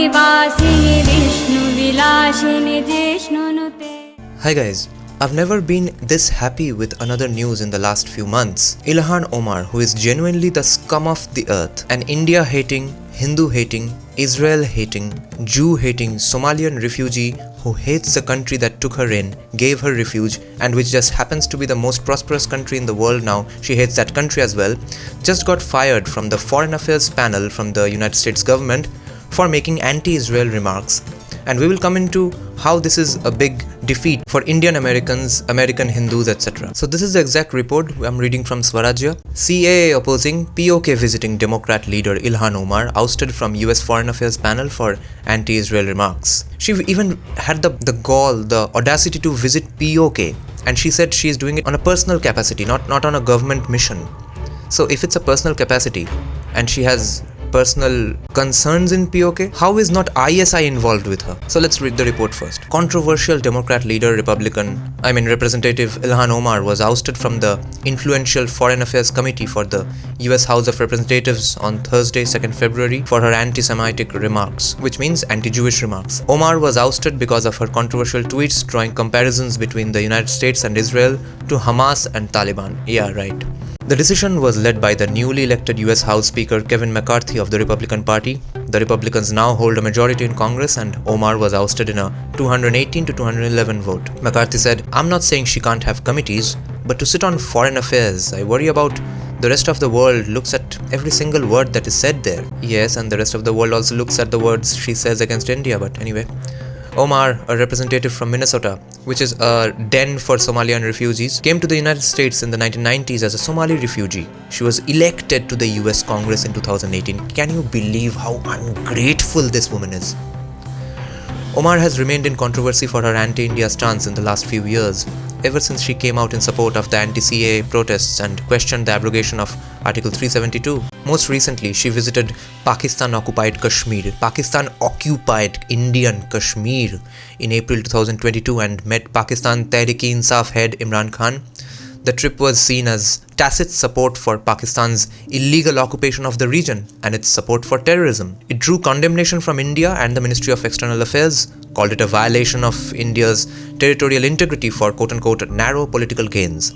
Hi guys, I've never been this happy with another news in the last few months. Ilhan Omar, who is genuinely the scum of the earth, an India hating, Hindu hating, Israel hating, Jew hating Somalian refugee who hates the country that took her in, gave her refuge, and which just happens to be the most prosperous country in the world now, she hates that country as well, just got fired from the Foreign Affairs panel from the United States government for making anti-Israel remarks. And we will come into how this is a big defeat for Indian Americans, American Hindus, etc. So this is the exact report I'm reading from Swarajya. CAA opposing, POK visiting Democrat leader Ilhan Omar ousted from US Foreign Affairs panel for anti-Israel remarks. She even had the gall, the audacity to visit POK, and she said she is doing it on a personal capacity, not on a government mission. So if it's a personal capacity and she has personal concerns in POK, how is not ISI involved with her? So let's read the report first. Controversial Democrat leader Representative Ilhan Omar was ousted from the influential Foreign Affairs Committee for the US House of Representatives on Thursday, 2nd February for her anti-Semitic remarks, which means anti-Jewish remarks. Omar was ousted because of her controversial tweets drawing comparisons between the United States and Israel to Hamas and Taliban. Yeah, right. The decision was led by the newly elected US House Speaker Kevin McCarthy of the Republican Party. The Republicans now hold a majority in Congress, and Omar was ousted in a 218 to 211 vote. McCarthy said, "I'm not saying she can't have committees, but to sit on foreign affairs, I worry about the rest of the world looks at every single word that is said there." Yes, and the rest of the world also looks at the words she says against India, but anyway. Omar, a representative from Minnesota, which is a den for Somalian refugees, came to the United States in the 1990s as a Somali refugee. She was elected to the US Congress in 2018. Can you believe how ungrateful this woman is? Omar has remained in controversy for her anti-India stance in the last few years, ever since she came out in support of the anti-CAA protests and questioned the abrogation of Article 372. Most recently, she visited Pakistan-occupied Indian Kashmir in April 2022 and met Pakistan Tehreek-e-Insaf head Imran Khan. The trip was seen as tacit support for Pakistan's illegal occupation of the region and its support for terrorism. It drew condemnation from India and the Ministry of External Affairs, called it a violation of India's territorial integrity for quote-unquote narrow political gains.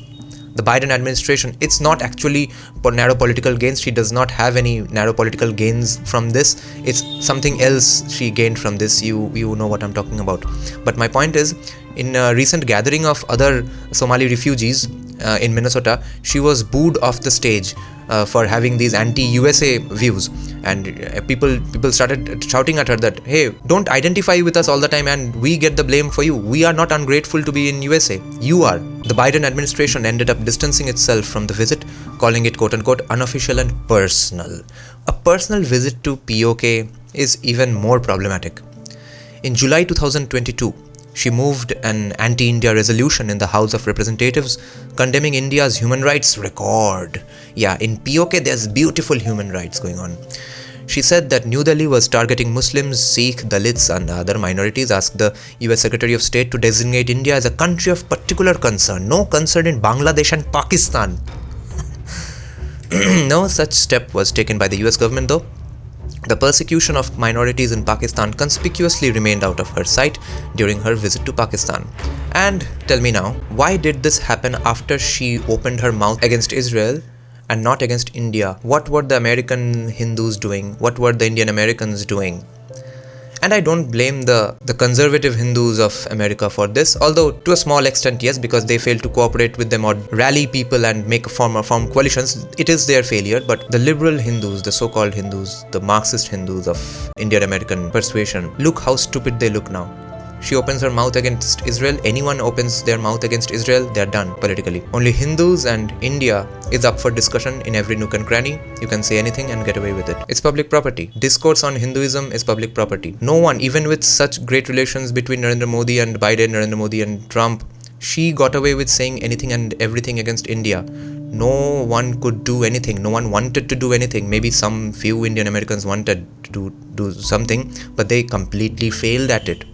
The Biden administration, it's not actually for narrow political gains. She does not have any narrow political gains from this. It's something else she gained from this. You know what I'm talking about. But my point is, in a recent gathering of other Somali refugees in Minnesota, she was booed off the stage for having these anti-USA views, and people started shouting at her that, hey, don't identify with us all the time and we get the blame for you. We are not ungrateful to be in USA. You are. The Biden administration ended up distancing itself from the visit, calling it quote-unquote unofficial and personal. A personal visit to POK is even more problematic. In July 2022, she moved an anti-India resolution in the House of Representatives condemning India's human rights record. Yeah, in POK there's beautiful human rights going on. She said that New Delhi was targeting Muslims, Sikh, Dalits and other minorities, asked the US Secretary of State to designate India as a country of particular concern. No concern in Bangladesh and Pakistan. No such step was taken by the US government though. The persecution of minorities in Pakistan conspicuously remained out of her sight during her visit to Pakistan. And tell me now, why did this happen after she opened her mouth against Israel and not against India? What were the American Hindus doing? What were the Indian Americans doing? And I don't blame the conservative Hindus of America for this, although to a small extent, yes, because they failed to cooperate with them or rally people and form coalitions. It is their failure. But the liberal Hindus, the so-called Hindus, the Marxist Hindus of Indian American persuasion, look how stupid they look now. She opens her mouth against Israel. Anyone opens their mouth against Israel, they're done politically. Only Hindus and India is up for discussion in every nook and cranny. You can say anything and get away with it. It's public property. Discourse on Hinduism is public property. No one, even with such great relations between Narendra Modi and Biden, Narendra Modi and Trump, she got away with saying anything and everything against India. No one could do anything. No one wanted to do anything. Maybe some few Indian Americans wanted to do something, but they completely failed at it.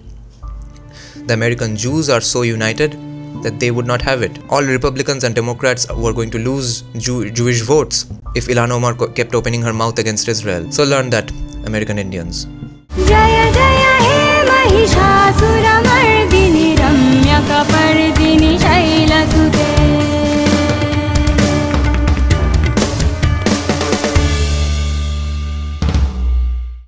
The American Jews are so united that they would not have it. All Republicans and Democrats were going to lose Jewish votes if Ilhan Omar kept opening her mouth against Israel. So learn that, American Indians. Jaya Jaya